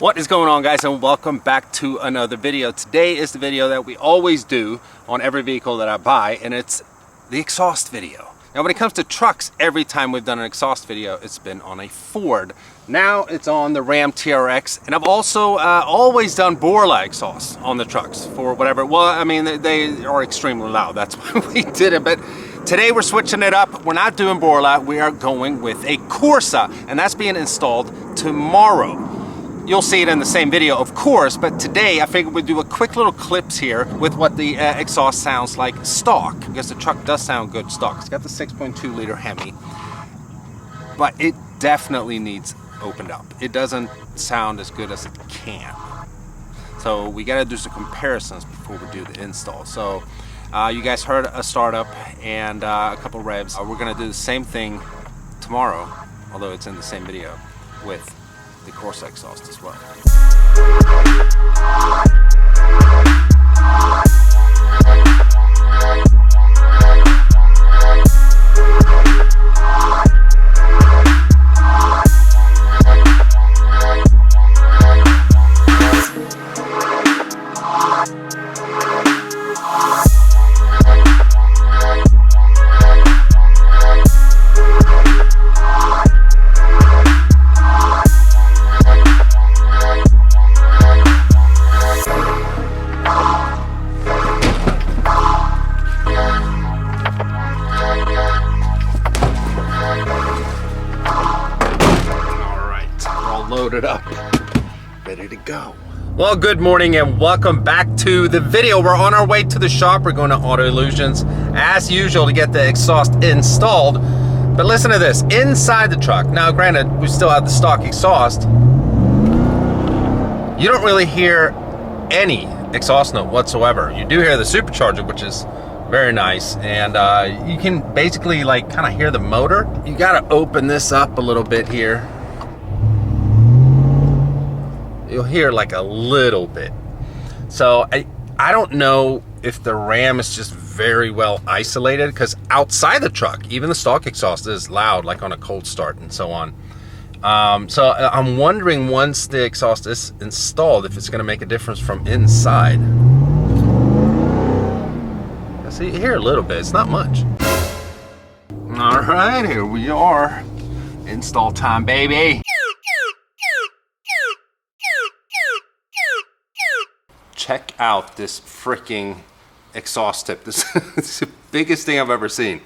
What is going on, guys, and welcome back to another video. Today is the video that we always do on every vehicle that I buy, and it's the exhaust video. Now when it comes to trucks, every time we've done an exhaust video, it's been on a Ford. Now it's on the Ram TRX, and I've also always done Borla exhaust on the trucks for whatever. Well, I mean, they are extremely loud, that's why we did it, but today we're switching it up. We're not doing Borla, we are going with a Corsa, and that's being installed tomorrow. You'll see it in the same video, of course, but today I figured we'd do a quick little clips here with what the exhaust sounds like stock, because the truck does sound good stock. It's got the 6.2 liter Hemi, but it definitely needs opened up. It doesn't sound as good as it can. So we gotta do some comparisons before we do the install. So you guys heard a startup and a couple revs. We're gonna do the same thing tomorrow, although it's in the same video, with the Corsa exhaust as well. Loaded up, ready to go. Well, good morning and welcome back to the video. We're on our way to the shop. We're going to Auto Illusions as usual to get the exhaust installed. But listen to this, inside the truck. Now granted, we still have the stock exhaust. You don't really hear any exhaust note whatsoever. You do hear the supercharger, which is very nice, and you can basically like kind of hear the motor. You got to open this up a little bit here. You'll hear like a little bit. So I don't know if the Ram is just very well isolated, because outside the truck, even the stock exhaust is loud, like on a cold start and so on. So I'm wondering, once the exhaust is installed, if it's going to make a difference from inside. So you hear a little bit, it's not much. All right, here we are. Install time, baby. Check out this freaking exhaust tip. This is the biggest thing I've ever seen.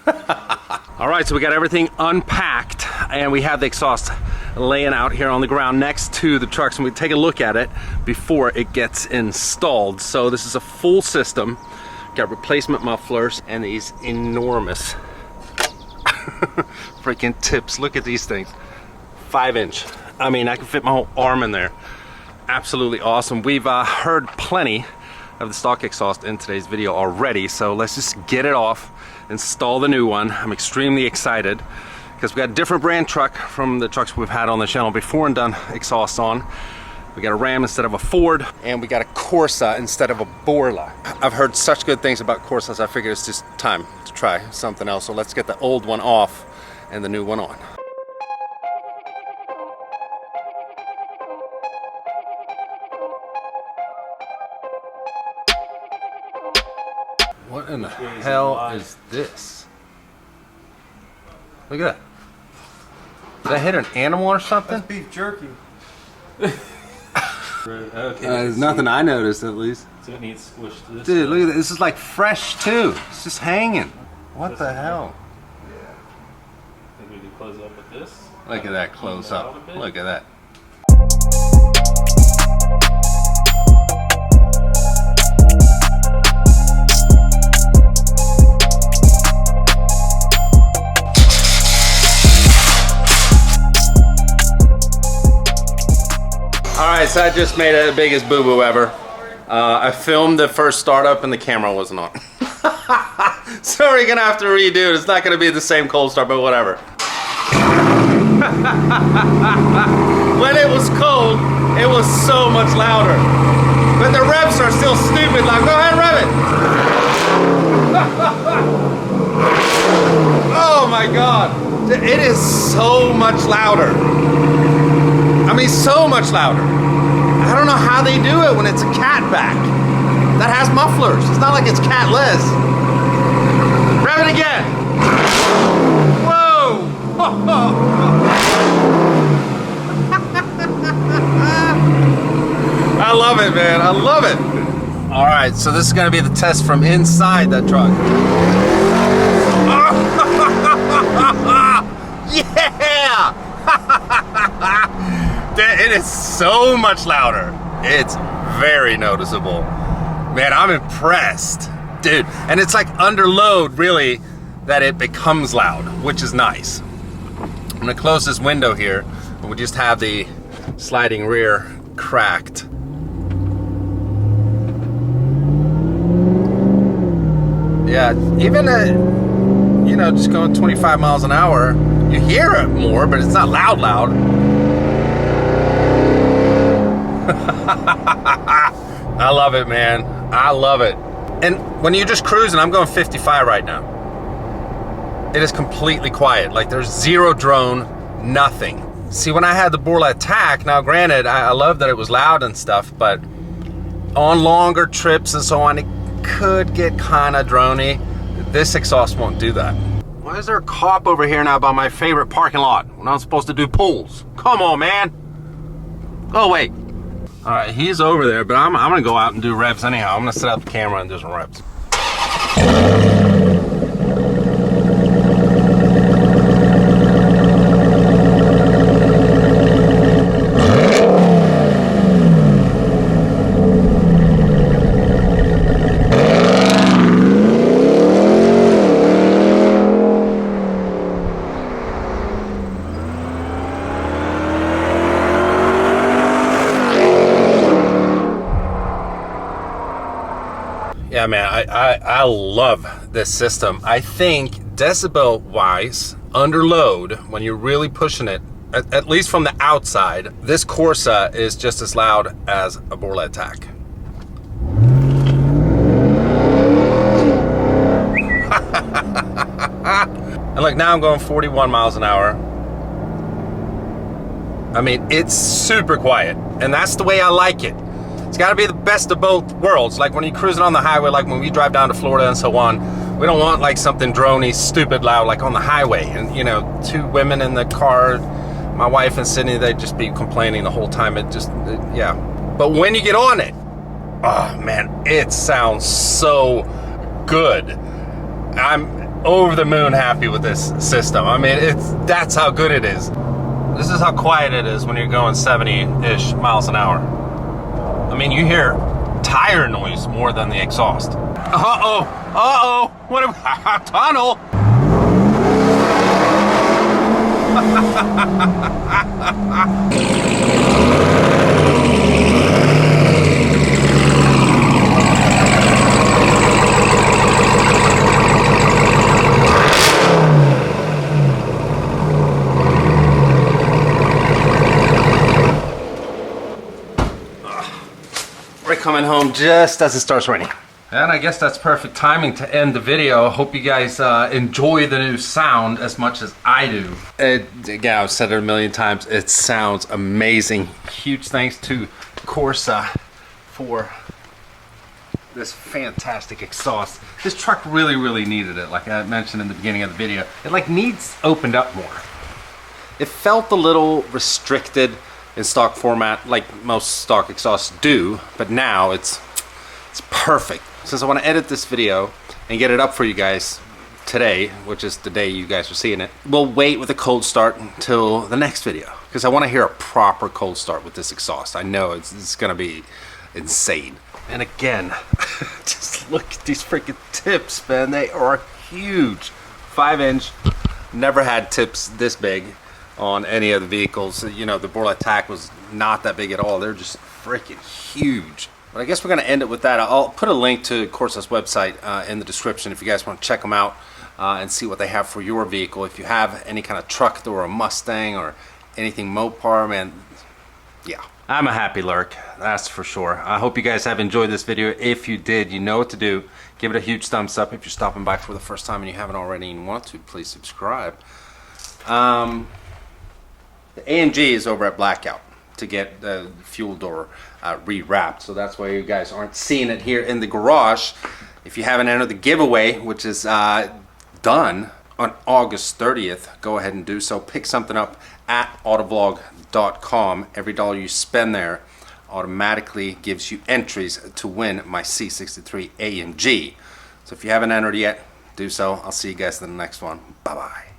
All right, so we got everything unpacked and we have the exhaust laying out here on the ground next to the trucks, and we take a look at it before it gets installed. So this is a full system. Got replacement mufflers and these enormous freaking tips. Look at these things, 5-inch. I mean, I can fit my whole arm in there. Absolutely awesome. We've heard plenty of the stock exhaust in today's video already, so let's just get it off, install the new one. I'm extremely excited because we got a different brand truck from the trucks we've had on the channel before and done exhaust on. We got a Ram instead of a Ford, and we got a Corsa instead of a Borla. I've heard such good things about Corsas, I figured it's just time to try something else. So let's get the old one off and the new one on. What in the hell is this? Look at that. Did I hit an animal or something? That's beef jerky. There's nothing I noticed, at least. So it needs squished to this. Dude, look at this. This is like fresh too. It's just hanging. What the hell? Yeah. I think we can close up with this. Look at that close up. Look at that. Alright, so I just made the biggest boo-boo ever. I filmed the first startup and the camera wasn't on. So we're gonna have to redo it. It's not gonna be the same cold start, but whatever. When it was cold, it was so much louder. But the revs are still stupid. Like, go ahead and rev it. Oh my God. It is so much louder. I mean, so much louder. I don't know how they do it when it's a cat back that has mufflers. It's not like it's catless. Rev it again. Whoa! I love it, man. I love it. All right, so this is gonna be the test from inside that truck. Yeah! It is so much louder. It's very noticeable. Man, I'm impressed. Dude, and it's like under load, really, that it becomes loud, which is nice. I'm gonna close this window here, and we just have the sliding rear cracked. Yeah, even you know, just going 25 miles an hour, you hear it more, but it's not loud. I love it, man. I love it. And when you're just cruising, I'm going 55 right now. It is completely quiet. Like there's zero drone, nothing. See, when I had the Borla Attack, now granted, I love that it was loud and stuff, but on longer trips and so on, it could get kind of droney. This exhaust won't do that. Why is there a cop over here now by my favorite parking lot when I'm supposed to do pulls? Come on, man. Oh, wait. All right, he's over there, but I'm gonna go out and do reps anyhow. I'm gonna set up the camera and do some reps. Yeah, man, I love this system. I think decibel wise, under load, when you're really pushing it, at least from the outside, this Corsa is just as loud as a Borla Attack. And look, now I'm going 41 miles an hour. I mean, it's super quiet, and that's the way I like it. It's got to be the best of both worlds. Like when you're cruising on the highway, like when we drive down to Florida and so on, we don't want like something droney, stupid loud, like on the highway. And you know, two women in the car, my wife and Sydney, they'd just be complaining the whole time. Yeah. But when you get on it, oh man, it sounds so good. I'm over the moon happy with this system. I mean, that's how good it is. This is how quiet it is when you're going 70-ish miles an hour. I mean, you hear tire noise more than the exhaust. Uh-oh, what a tunnel. We're coming home just as it starts raining. And I guess that's perfect timing to end the video. Hope you guys enjoy the new sound as much as I do. Again, I've said it a million times, it sounds amazing. Huge thanks to Corsa for this fantastic exhaust. This truck really needed it, like I mentioned in the beginning of the video. It like needs opened up more. It felt a little restricted in stock format like most stock exhausts do, but now it's perfect. Since I want to edit this video and get it up for you guys today, which is the day you guys are seeing it, we'll wait with a cold start until the next video because I want to hear a proper cold start with this exhaust. I know it's gonna be insane. And again, just look at these freaking tips, man. They are huge. 5-inch. Never had tips this big on any of the vehicles. You know, the Borla Attack was not that big at all. They're just freaking huge. But I guess we're going to end it with that. I'll put a link to Corsa's website in the description if you guys want to check them out and see what they have for your vehicle. If you have any kind of truck or a Mustang or anything Mopar, man, yeah. I'm a happy lurk, that's for sure. I hope you guys have enjoyed this video. If you did, you know what to do. Give it a huge thumbs up. If you're stopping by for the first time and you haven't already and want to, please subscribe. The AMG is over at Blackout. to get the fuel door rewrapped. So that's why you guys aren't seeing it here in the garage. If you haven't entered the giveaway, which is done on August 30th, go ahead and do so. Pick something up at AutoVlog.com. Every dollar you spend there automatically gives you entries to win my C63 AMG. So if you haven't entered yet, do so. I'll see you guys in the next one. Bye bye.